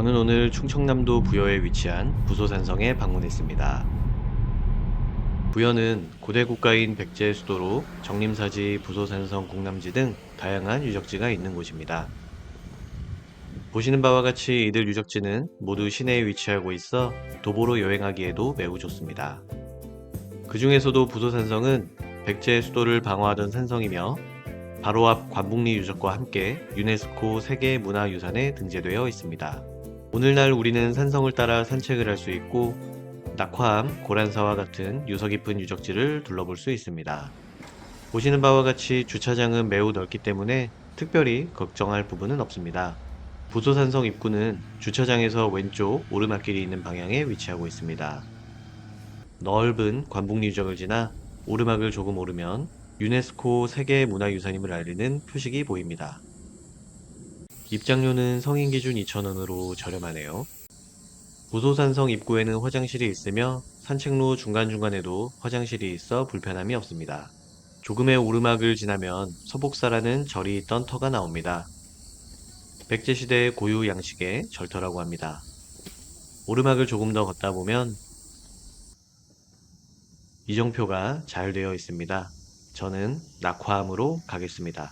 저는 오늘 충청남도 부여에 위치한 부소산성에 방문했습니다. 부여는 고대 국가인 백제의 수도로 정림사지, 부소산성, 공남지 등 다양한 유적지가 있는 곳입니다. 보시는 바와 같이 이들 유적지는 모두 시내에 위치하고 있어 도보로 여행하기에도 매우 좋습니다. 그 중에서도 부소산성은 백제의 수도를 방어하던 산성이며 바로 앞 관북리 유적과 함께 유네스코 세계문화유산에 등재되어 있습니다. 오늘날 우리는 산성을 따라 산책을 할 수 있고 낙화암, 고란사와 같은 유서 깊은 유적지를 둘러볼 수 있습니다. 보시는 바와 같이 주차장은 매우 넓기 때문에 특별히 걱정할 부분은 없습니다. 부소산성 입구는 주차장에서 왼쪽 오르막길이 있는 방향에 위치하고 있습니다. 넓은 관북리 유적을 지나 오르막을 조금 오르면 유네스코 세계문화유산임을 알리는 표식이 보입니다. 입장료는 성인 기준 2,000원으로 저렴하네요. 부소산성 입구에는 화장실이 있으며 산책로 중간중간에도 화장실이 있어 불편함이 없습니다. 조금의 오르막을 지나면 서복사라는 절이 있던 터가 나옵니다. 백제시대의 고유 양식의 절터라고 합니다. 오르막을 조금 더 걷다 보면 이정표가 잘 되어 있습니다. 저는 낙화암으로 가겠습니다.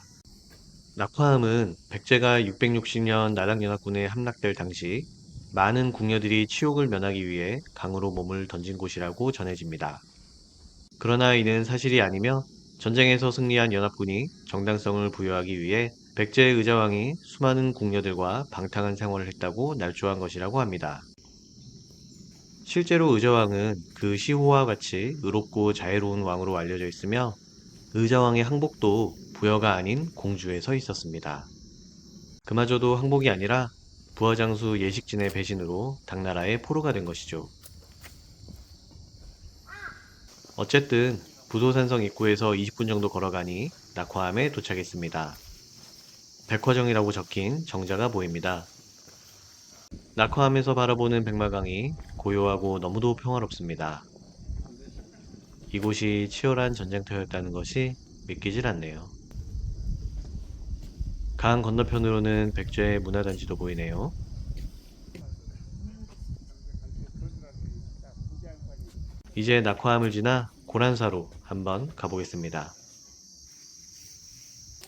낙화암은 백제가 660년 나락연합군에 함락될 당시 많은 궁녀들이 치욕을 면하기 위해 강으로 몸을 던진 곳이라고 전해집니다. 그러나 이는 사실이 아니며 전쟁에서 승리한 연합군이 정당성을 부여하기 위해 백제의 의자왕이 수많은 궁녀들과 방탕한 생활을 했다고 날조한 것이라고 합니다. 실제로 의자왕은 그 시호와 같이 의롭고 자애로운 왕으로 알려져 있으며 의자왕의 항복도 부여가 아닌 공주에 서 있었습니다. 그마저도 항복이 아니라 부하장수 예식진의 배신으로 당나라의 포로가 된 것이죠. 어쨌든 부소산성 입구에서 20분 정도 걸어가니 낙화암에 도착했습니다. 백화정이라고 적힌 정자가 보입니다. 낙화암에서 바라보는 백마강이 고요하고 너무도 평화롭습니다. 이곳이 치열한 전쟁터였다는 것이 믿기질 않네요. 강 건너편으로는 백제의 문화단지도 보이네요. 이제 낙화암을 지나 고란사로 한번 가보겠습니다.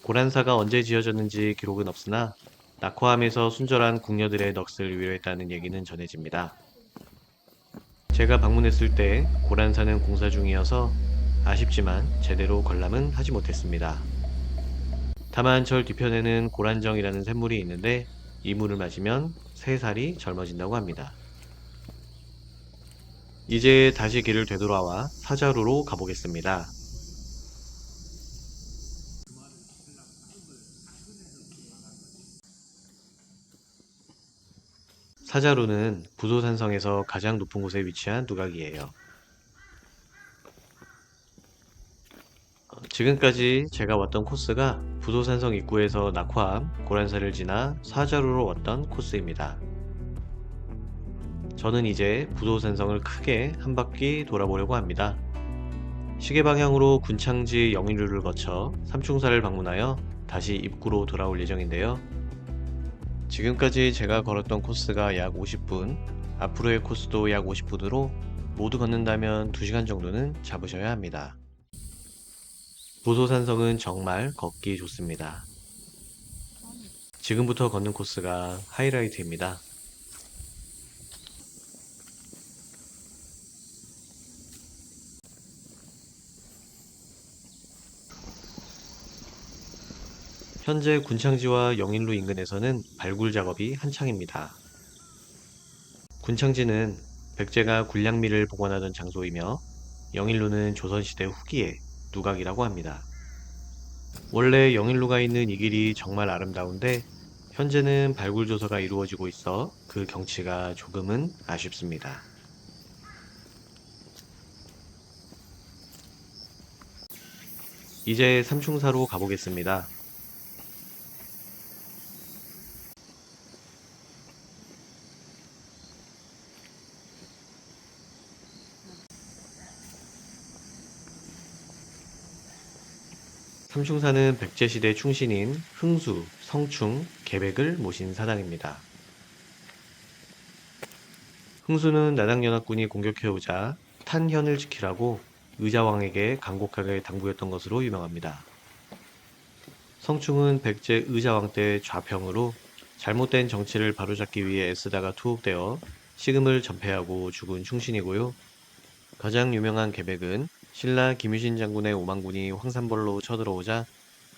고란사가 언제 지어졌는지 기록은 없으나 낙화암에서 순절한 궁녀들의 넋을 위로했다는 얘기는 전해집니다. 제가 방문했을 때 고란사는 공사 중이어서 아쉽지만 제대로 관람은 하지 못했습니다. 다만 절 뒤편에는 고란정이라는 샘물이 있는데 이 물을 마시면 3살이 젊어진다고 합니다. 이제 다시 길을 되돌아와 사자루로 가보겠습니다. 사자루는 부소산성에서 가장 높은 곳에 위치한 누각이에요. 지금까지 제가 왔던 코스가 부소산성 입구에서 낙화암, 고란사를 지나 사자루로 왔던 코스입니다. 저는 이제 부소산성을 크게 한 바퀴 돌아보려고 합니다. 시계 방향으로 군창지 영일루를 거쳐 삼충사를 방문하여 다시 입구로 돌아올 예정인데요. 지금까지 제가 걸었던 코스가 약 50분, 앞으로의 코스도 약 50분으로 모두 걷는다면 2시간 정도는 잡으셔야 합니다. 부소산성은 정말 걷기 좋습니다. 지금부터 걷는 코스가 하이라이트입니다. 현재 군창지와 영일루 인근에서는 발굴 작업이 한창입니다. 군창지는 백제가 군량미를 보관하던 장소이며 영일루는 조선시대 후기의 누각이라고 합니다. 원래 영일루가 있는 이 길이 정말 아름다운데 현재는 발굴 조사가 이루어지고 있어 그 경치가 조금은 아쉽습니다. 이제 삼충사로 가보겠습니다. 삼충사는 백제시대 충신인 흥수, 성충, 계백을 모신 사당입니다. 흥수는 나당연합군이 공격해오자 탄현을 지키라고 의자왕에게 간곡하게 당부했던 것으로 유명합니다. 성충은 백제 의자왕 때 좌평으로 잘못된 정치를 바로잡기 위해 애쓰다가 투옥되어 식음을 전폐하고 죽은 충신이고요. 가장 유명한 계백은 신라 김유신 장군의 오만군이 황산벌로 쳐들어오자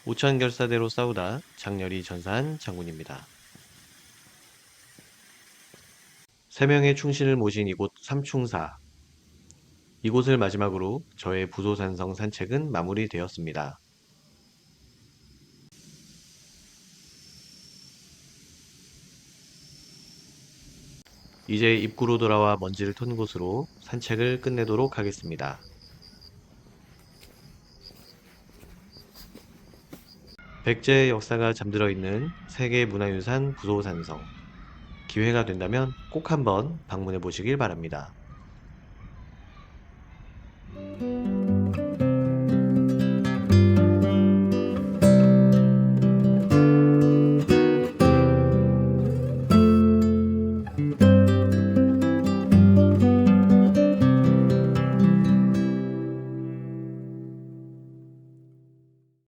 오천결사대로 싸우다 장렬히 전사한 장군입니다. 세 명의 충신을 모신 이곳 삼충사. 이곳을 마지막으로 저의 부소산성 산책은 마무리되었습니다. 이제 입구로 돌아와 먼지를 턴 곳으로 산책을 끝내도록 하겠습니다. 백제의 역사가 잠들어 있는 세계문화유산 부소산성. 기회가 된다면 꼭 한번 방문해 보시길 바랍니다.